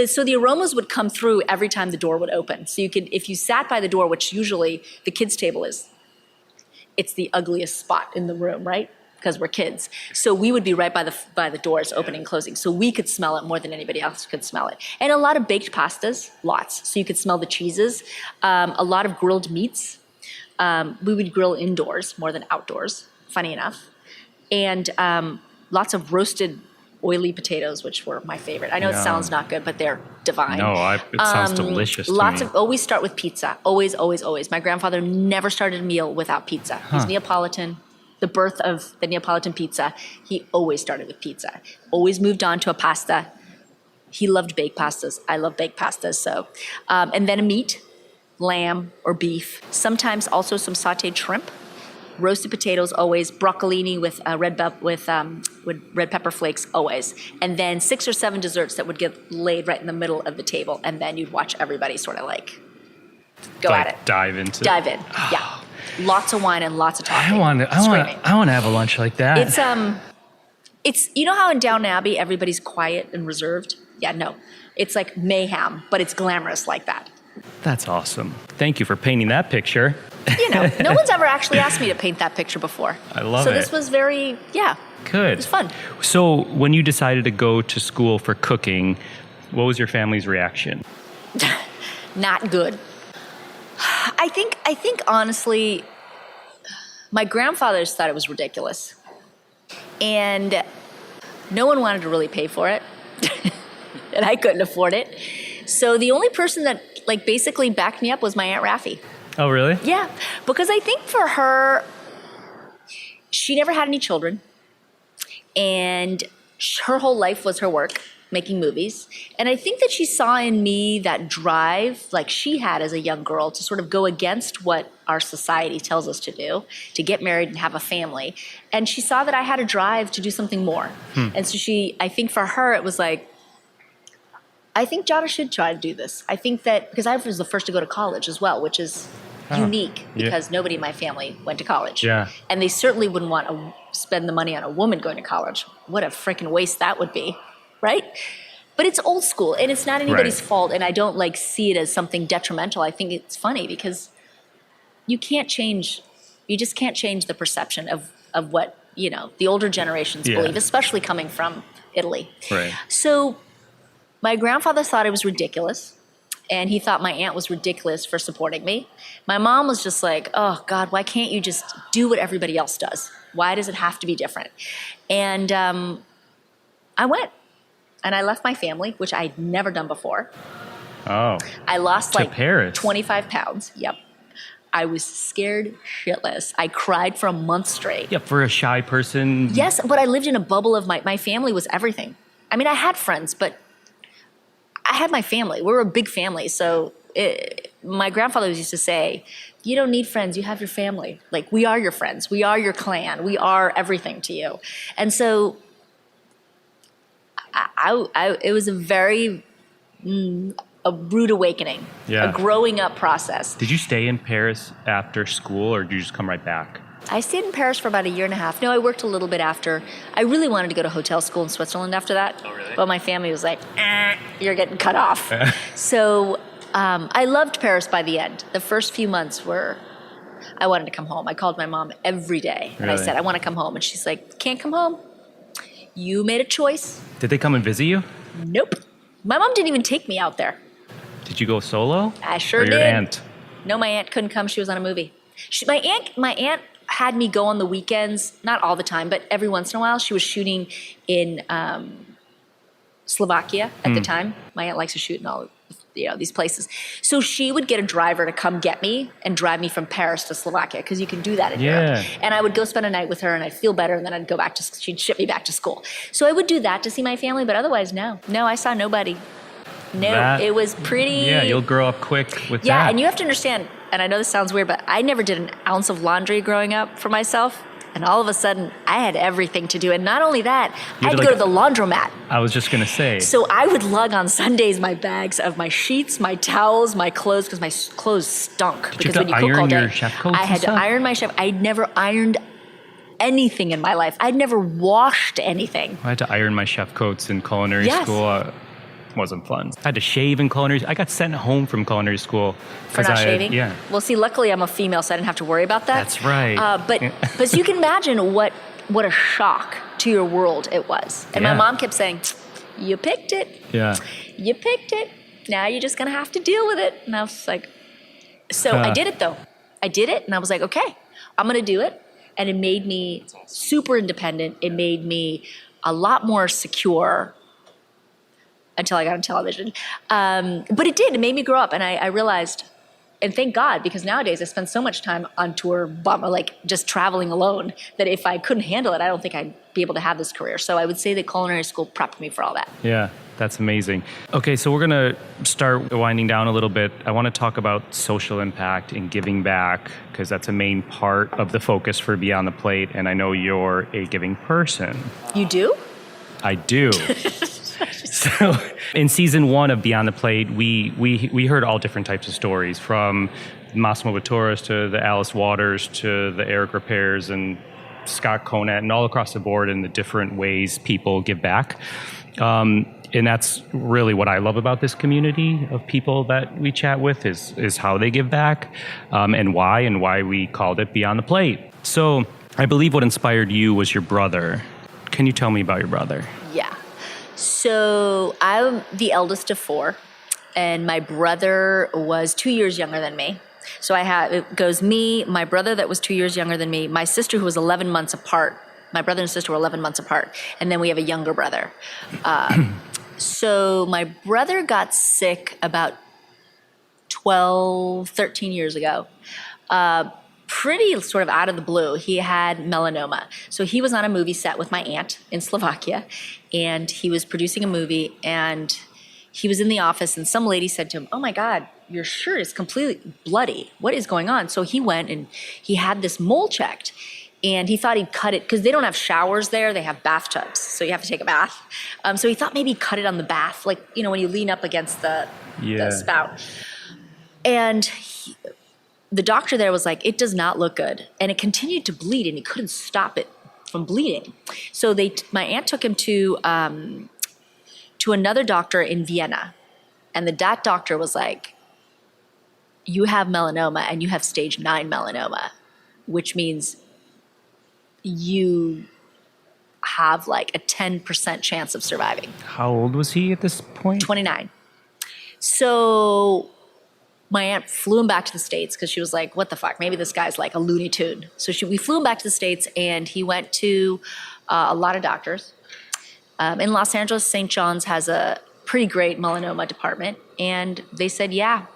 So the aromas would come through every time the door would open. So you could, if you sat by the door, which usually the kids' table it's the ugliest spot in the room, right? Because we're kids. So we would be right by the doors opening and closing. So we could smell it more than anybody else could smell it. And a lot of baked pastas, lots. So you could smell the cheeses. A lot of grilled meats. We would grill indoors more than outdoors, funny enough. And lots of roasted oily potatoes, which were my favorite. I know it sounds not good, but they're divine. No, it sounds delicious to me. Always start with pizza. Always, always, always. My grandfather never started a meal without pizza. He's Neapolitan. The birth of the Neapolitan pizza, he always started with pizza. Always moved on to a pasta. He loved baked pastas. I love baked pastas. So, and then a meat, lamb or beef. Sometimes also some sautéed shrimp. Roasted potatoes always, broccolini with red pepper flakes always, and then 6 or 7 desserts that would get laid right in the middle of the table, and then you'd watch everybody sort of like go at it, dive in. Yeah, lots of wine and lots of talking. I want to have a lunch like that. It's you know how in Downton Abbey everybody's quiet and reserved. Yeah, no, it's like mayhem, but it's glamorous like that. That's awesome. Thank you for painting that picture. No one's ever actually asked me to paint that picture before. I love it. So this was very, Good. It was fun. So when you decided to go to school for cooking, what was your family's reaction? Not good. I think honestly, my grandfathers thought it was ridiculous. And no one wanted to really pay for it. And I couldn't afford it. So the only person that basically backed me up was my Aunt Raffi. Oh, really? Yeah, because I think for her, she never had any children. And her whole life was her work, making movies. And I think that she saw in me that drive like she had as a young girl to sort of go against what our society tells us to do, to get married and have a family. And she saw that I had a drive to do something more. And so I think for her, it was like, I think Giada should try to do this. I think that, because I was the first to go to college as well, which is unique because nobody in my family went to college. Yeah. And they certainly wouldn't want to spend the money on a woman going to college. What a freaking waste that would be, right? But it's old school and it's not anybody's fault. And I don't see it as something detrimental. I think it's funny because you just can't change the perception of what, the older generations believe, especially coming from Italy. Right. So my grandfather thought it was ridiculous, and he thought my aunt was ridiculous for supporting me. My mom was just like, oh, God, why can't you just do what everybody else does? Why does it have to be different? And I went, and I left my family, which I'd never done before. Oh. I lost Paris. 25 pounds. Yep. I was scared shitless. I cried for a month straight. Yeah, for a shy person. Yes, but I lived in a bubble of my family was everything. I mean, I had friends, but I had my family. We were a big family. So my grandfather used to say, you don't need friends. You have your family. We are your friends. We are your clan. We are everything to you. And so it was a very a rude awakening, a growing up process. Did you stay in Paris after school or did you just come right back? I stayed in Paris for about a year and a half. No, I worked a little bit after. I really wanted to go to hotel school in Switzerland after that. Oh, really? But my family was like, you're getting cut off. So I loved Paris by the end. The first few months I wanted to come home. I called my mom every day. And I said, I want to come home. And she's like, can't come home. You made a choice. Did they come and visit you? Nope. My mom didn't even take me out there. Did you go solo? I sure did. Or your aunt? No, my aunt couldn't come. She was on a movie. My aunt had me go on the weekends, not all the time, but every once in a while. She was shooting in Slovakia at the time. My aunt likes to shoot in all these places. So she would get a driver to come get me and drive me from Paris to Slovakia because you can do that in Europe. And I would go spend a night with her and I'd feel better and then I'd go back she'd ship me back to school. So I would do that to see my family, but otherwise, no. No, I saw nobody. No, it was pretty... Yeah, you'll grow up quick with that. Yeah, and you have to understand, and I know this sounds weird, but I never did an ounce of laundry growing up for myself. And all of a sudden, I had everything to do. And not only that, I had to go to the laundromat. I was just going to say. So I would lug on Sundays my bags of my sheets, my towels, my clothes, because my clothes stunk. Did you have to iron your chef coats? I had to iron my chef. I'd never ironed anything in my life. I'd never washed anything. I had to iron my chef coats in culinary school. Wasn't fun. I had to shave in culinary. I got sent home from culinary school for not shaving. Yeah. Well, see, luckily I'm a female, so I didn't have to worry about that. That's right. But you can imagine what a shock to your world it was. And my mom kept saying, "You picked it. Yeah. You picked it. Now you're just gonna have to deal with it." And I was like, so I did it though. I did it, and I was like, okay, I'm gonna do it. And it made me super independent. It made me a lot more secure. Until I got on television. But it did. It made me grow up. And I realized, and thank God, because nowadays I spend so much time on tour, just traveling alone, that if I couldn't handle it, I don't think I'd be able to have this career. So I would say that culinary school prepped me for all that. Yeah, that's amazing. Okay, so we're going to start winding down a little bit. I want to talk about social impact and giving back, because that's a main part of the focus for Beyond the Plate. And I know you're a giving person. You do? I do. So in season 1 of Beyond the Plate, we heard all different types of stories, from Massimo Bottora's to the Alice Waters to the Eric Repairs and Scott Conant, and all across the board in the different ways people give back. And that's really what I love about this community of people that we chat with is how they give back, and why we called it Beyond the Plate. So I believe what inspired you was your brother. Can you tell me about your brother? Yeah. So I'm the eldest of 4, and my brother was 2 years younger than me. So it goes me, my brother that was 2 years younger than me, my sister who was 11 months apart. My brother and sister were 11 months apart. And then we have a younger brother. So my brother got sick about 12, 13 years ago. Pretty sort of out of the blue. He had melanoma. So he was on a movie set with my aunt in Slovakia, and he was producing a movie, and he was in the office, and some lady said to him, "Oh my God, your shirt is completely bloody. What is going on?" So he went and he had this mole checked. And he thought he'd cut it, because they don't have showers there, they have bathtubs, so you have to take a bath. So he thought maybe he'd cut it on the bath, like, when you lean up against the spout. And the doctor there was like, "It does not look good." And it continued to bleed, and he couldn't stop it from bleeding. So my aunt took him to another doctor in Vienna. And that doctor was like, "You have melanoma, and you have stage 9 melanoma, which means you have like a 10% chance of surviving." How old was he at this point? 29. So my aunt flew him back to the States because she was like, "What the fuck? Maybe this guy's like a Looney Tune." So we flew him back to the States, and he went to a lot of doctors. In Los Angeles, St. John's has a pretty great melanoma department. And they said, "Yeah,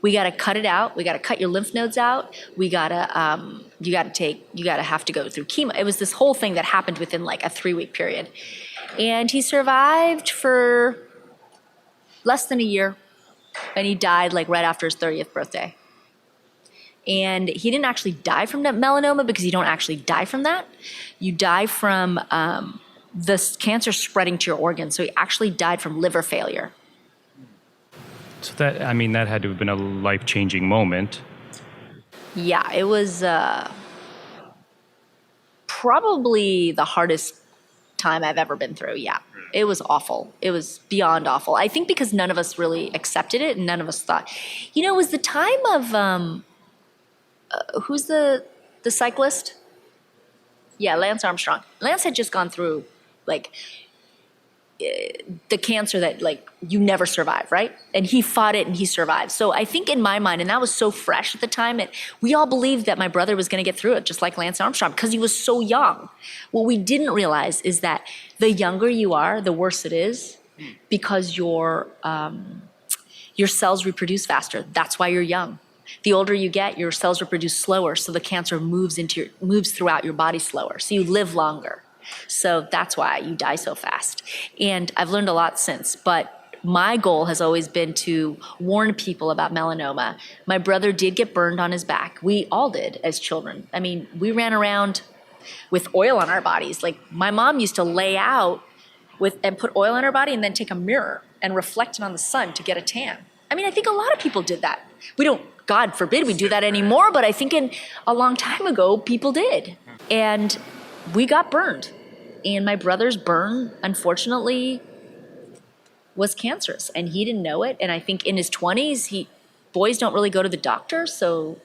we got to cut it out. We got to cut your lymph nodes out. You got to have to go through chemo." It was this whole thing that happened within like a 3-week period. And he survived for less than a year, and he died like right after his 30th birthday. And he didn't actually die from that melanoma, because you don't actually die from that. You die from the cancer spreading to your organs. So he actually died from liver failure. So that had to have been a life-changing moment. Yeah, it was probably the hardest time I've ever been through. Yeah, it was awful. It was beyond awful. I think because none of us really accepted it, and none of us thought. It was the time of who's the cyclist? Yeah, Lance Armstrong. Lance had just gone through like the cancer that like you never survive, right? And he fought it and he survived. So I think in my mind, and that was so fresh at the time, we all believed that my brother was going to get through it, just like Lance Armstrong, because he was so young. What we didn't realize is that the younger you are, the worse it is, because your cells reproduce faster. That's why you're young. The older you get, your cells reproduce slower, so the cancer moves throughout your body slower, so you live longer. So that's why you die so fast. And I've learned a lot since, but my goal has always been to warn people about melanoma. My brother did get burned on his back. We all did as children. I mean, we ran around with oil on our bodies. Like my mom used to lay out and put oil on her body and then take a mirror and reflect it on the sun to get a tan. I mean, I think a lot of people did that. We don't, God forbid we do that anymore, but I think a long time ago, people did. And we got burned. And my brother's burn, unfortunately, was cancerous, and he didn't know it. And I think in his 20s, boys don't really go to the doctor. So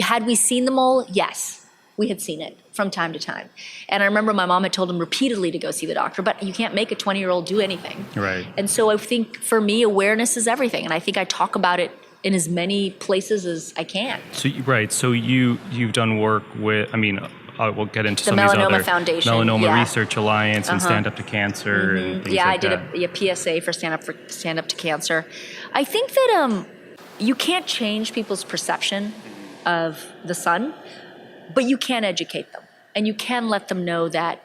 had we seen the mole? Yes, we had seen it from time to time. And I remember my mom had told him repeatedly to go see the doctor, but you can't make a 20-year-old do anything. Right. And so I think for me, awareness is everything. And I think I talk about it in as many places as I can. So, right. So you've done work with, we'll get into some the of these other... Melanoma Foundation. Melanoma Research Alliance and Stand Up to Cancer and things like that. I did a PSA for Stand Up to Cancer. I think that you can't change people's perception of the sun, but you can educate them. And you can let them know that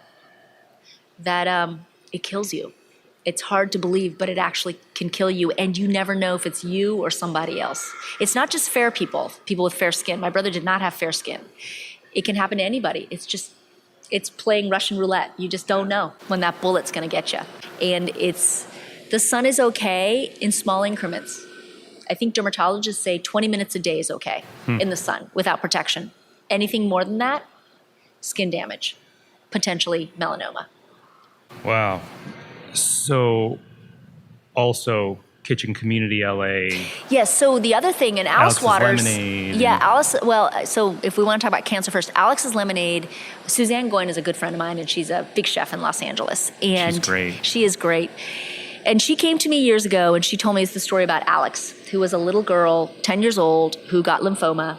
it kills you. It's hard to believe, but it actually can kill you. And you never know if it's you or somebody else. It's not just fair people with fair skin. My brother did not have fair skin. It can happen to anybody. It's playing Russian roulette. You just don't know when that bullet's going to get you. And the sun is okay in small increments. I think dermatologists say 20 minutes a day is okay in the sun without protection. Anything more than that, skin damage, potentially melanoma. Wow. So also Kitchen Community LA. Yes. So the other thing in Alice Alex's Waters. Lemonade. Yeah, Alice. Well, so if we want to talk about cancer first, Alex's Lemonade. Suzanne Goyne is a good friend of mine, and she's a big chef in Los Angeles. And she's great. She is great. And she came to me years ago, and she told me the story about Alex, who was a little girl, 10 years old, who got lymphoma,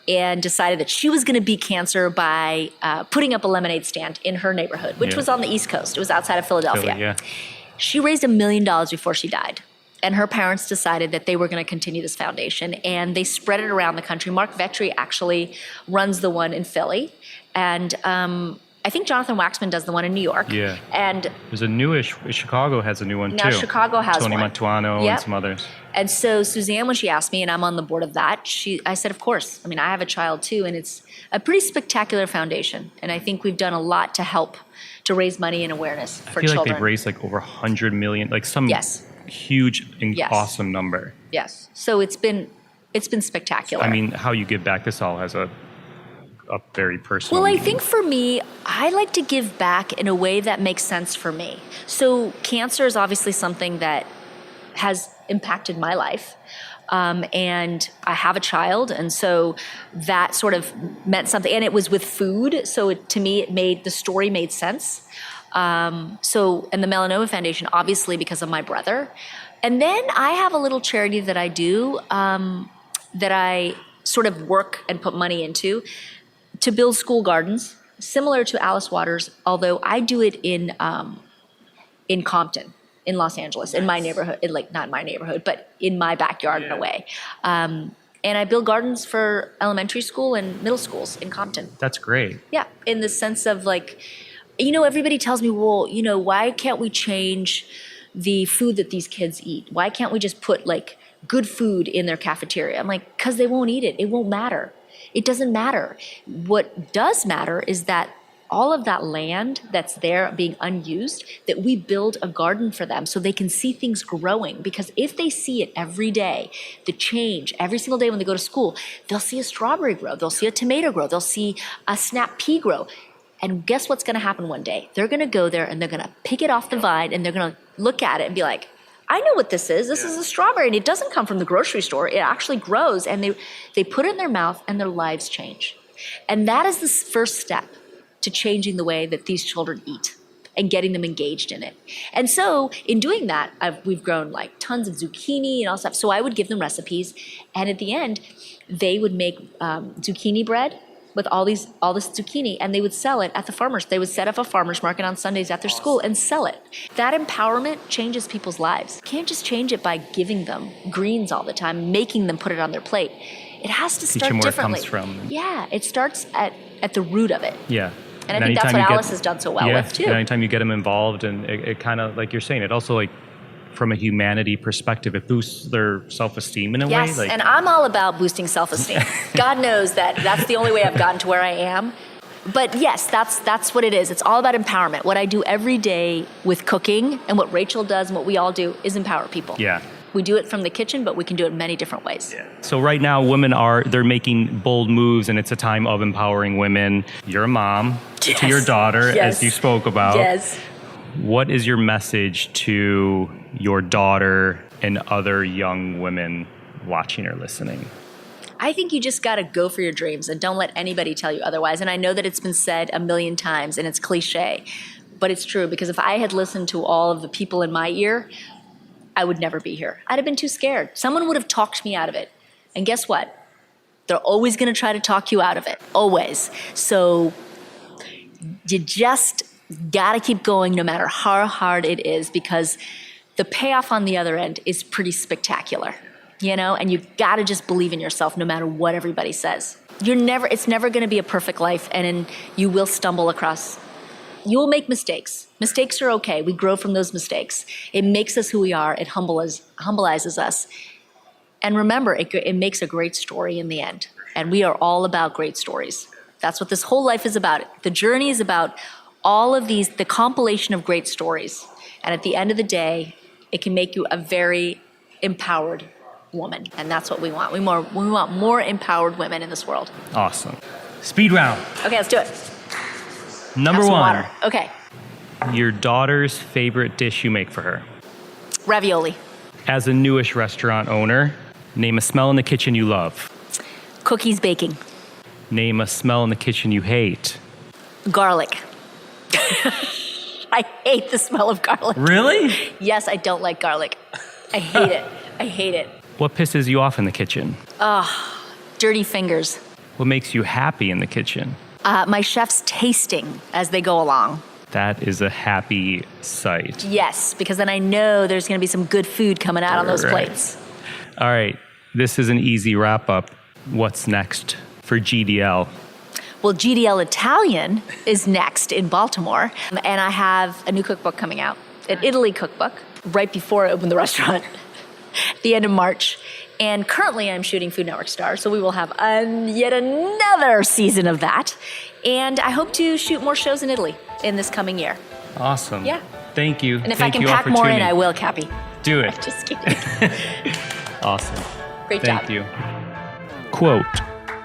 and decided that she was going to beat cancer by putting up a lemonade stand in her neighborhood, which was on the East Coast. It was outside of Philadelphia. Philly, yeah. She raised $1 million before she died. And her parents decided that they were going to continue this foundation, and they spread it around the country. Mark Vetri actually runs the one in Philly, and I think Jonathan Waxman does the one in New York. Yeah. And there's a newish, Chicago has a new one now too. Chicago has Tony one. Mantuano and some others. And so Suzanne, when she asked me, and I'm on the board of that, I said, of course. I mean, I have a child too, and it's a pretty spectacular foundation. And I think we've done a lot to help to raise money and awareness for children. I feel like they've raised like over 100 million, like some huge and awesome number. Yes. So it's been spectacular. I mean, how you give back, this all has a very personal Well, meaning. I think for me, I like to give back in a way that makes sense for me. So cancer is obviously something that has impacted my life. And I have a child, and so that sort of meant something. And it was with food, so to me, the story made sense. And the Melanoma Foundation, obviously because of my brother. And then I have a little charity that I do that I sort of work and put money into to build school gardens, similar to Alice Waters, although I do it in Compton, in Los Angeles, in my neighborhood, not my neighborhood, but in my backyard in a way. And I build gardens for elementary school and middle schools in Compton. That's great. Yeah, in the sense of everybody tells me, well, why can't we change the food that these kids eat? Why can't we just put good food in their cafeteria? I'm like, because they won't eat it. It won't matter. It doesn't matter. What does matter is that all of that land that's there being unused, that we build a garden for them so they can see things growing. Because if they see it every day, the change, every single day when they go to school, they'll see a strawberry grow, they'll see a tomato grow, they'll see a snap pea grow. And guess what's going to happen one day? They're going to go there and they're going to pick it off the vine and they're going to look at it and be like, I know what this is. This is a strawberry, and it doesn't come from the grocery store. It actually grows, and they put it in their mouth, and their lives change. And that is the first step to changing the way that these children eat and getting them engaged in it. And so in doing that, we've grown tons of zucchini and all stuff. So I would give them recipes, and at the end, they would make zucchini bread with all this zucchini, and they would sell it at the farmers. They would set up a farmer's market on Sundays at their school and sell it. That empowerment changes people's lives. You can't just change it by giving them greens all the time, making them put it on their plate. It has to start Teach them differently. Where it comes from. Yeah, it starts at the root of it. Yeah. And I think that's what Alice has done so well with too. And anytime you get them involved, and it kind of, like you're saying, it also from a humanity perspective, it boosts their self-esteem in a way. Yes, and I'm all about boosting self-esteem. God knows that's the only way I've gotten to where I am. But yes, that's what it is. It's all about empowerment. What I do every day with cooking and what Rachel does and what we all do is empower people. Yeah. We do it from the kitchen, but we can do it in many different ways. Yeah. So right now, women they're making bold moves, and it's a time of empowering women. You're a mom to your daughter, as you spoke about. Yes. What is your message to your daughter and other young women watching or listening? I think you just got to go for your dreams and don't let anybody tell you otherwise. And I know that it's been said a million times and it's cliche, but it's true, because if I had listened to all of the people in my ear, I would never be here. I'd have been too scared. Someone would have talked me out of it. And guess what? They're always going to try to talk you out of it. Always. So you just got to keep going no matter how hard it is, because the payoff on the other end is pretty spectacular, and you got to just believe in yourself no matter what everybody says. It's never going to be a perfect life, and you will stumble across. You will make mistakes. Mistakes are okay. We grow from those mistakes. It makes us who we are. It humbleizes us. And remember, it makes a great story in the end. And we are all about great stories. That's what this whole life is about. The journey is about all of the compilation of great stories. And at the end of the day, it can make you a very empowered woman. And that's what we want. We want more empowered women in this world. Awesome. Speed round. Okay, let's do it. Number Have some one. water. Okay. Your daughter's favorite dish you make for her. Ravioli. As a newish restaurant owner, name a smell in the kitchen you love. Cookies baking. Name a smell in the kitchen you hate. Garlic. I hate the smell of garlic. Really? Yes, I don't like garlic. I hate it. I hate it. What pisses you off in the kitchen? Dirty fingers. What makes you happy in the kitchen? My chefs tasting as they go along. That is a happy sight. Yes, because then I know there's going to be some good food coming out on those plates. All right, this is an easy wrap-up. What's next for GDL? Well, GDL Italian is next in Baltimore, and I have a new cookbook coming out, an Italy cookbook, right before I open the restaurant, at the end of March. And currently I'm shooting Food Network Star, so we will have yet another season of that. And I hope to shoot more shows in Italy in this coming year. Awesome. Yeah. Thank you. And if I can pack more in, I will, Cappy. Do it. Just kidding. Awesome. Great job. Thank you. Quote,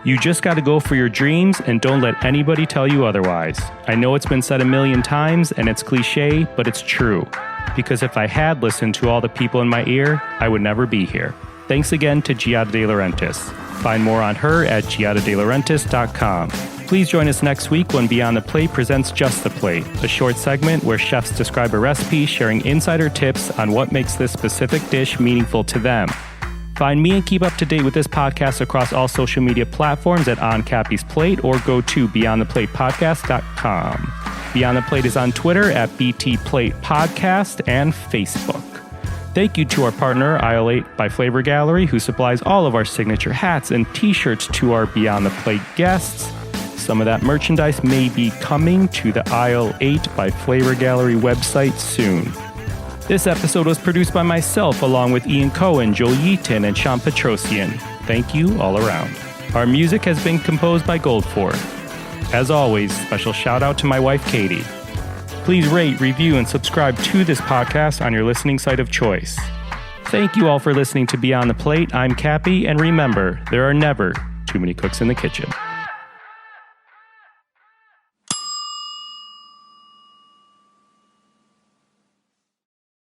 "You just got to go for your dreams and don't let anybody tell you otherwise. I know it's been said a million times and it's cliche, but it's true. Because if I had listened to all the people in my ear, I would never be here." Thanks again to Giada De Laurentiis. Find more on her at giadadelaurentis.com. Please join us next week when Beyond the Plate presents Just the Plate, a short segment where chefs describe a recipe, sharing insider tips on what makes this specific dish meaningful to them. Find me and keep up to date with this podcast across all social media platforms at On Cappy's Plate or go to beyondtheplatepodcast.com. Beyond the Plate is on Twitter at BT Plate Podcast and Facebook. Thank you to our partner, Aisle 8 by Flavor Gallery, who supplies all of our signature hats and t-shirts to our Beyond the Plate guests. Some of that merchandise may be coming to the Aisle 8 by Flavor Gallery website soon. This episode was produced by myself, along with Ian Cohen, Joel Yeaton, and Sean Petrosian. Thank you all around. Our music has been composed by Goldford. As always, special shout out to my wife, Katie. Please rate, review, and subscribe to this podcast on your listening site of choice. Thank you all for listening to Beyond the Plate. I'm Cappy, and remember, there are never too many cooks in the kitchen.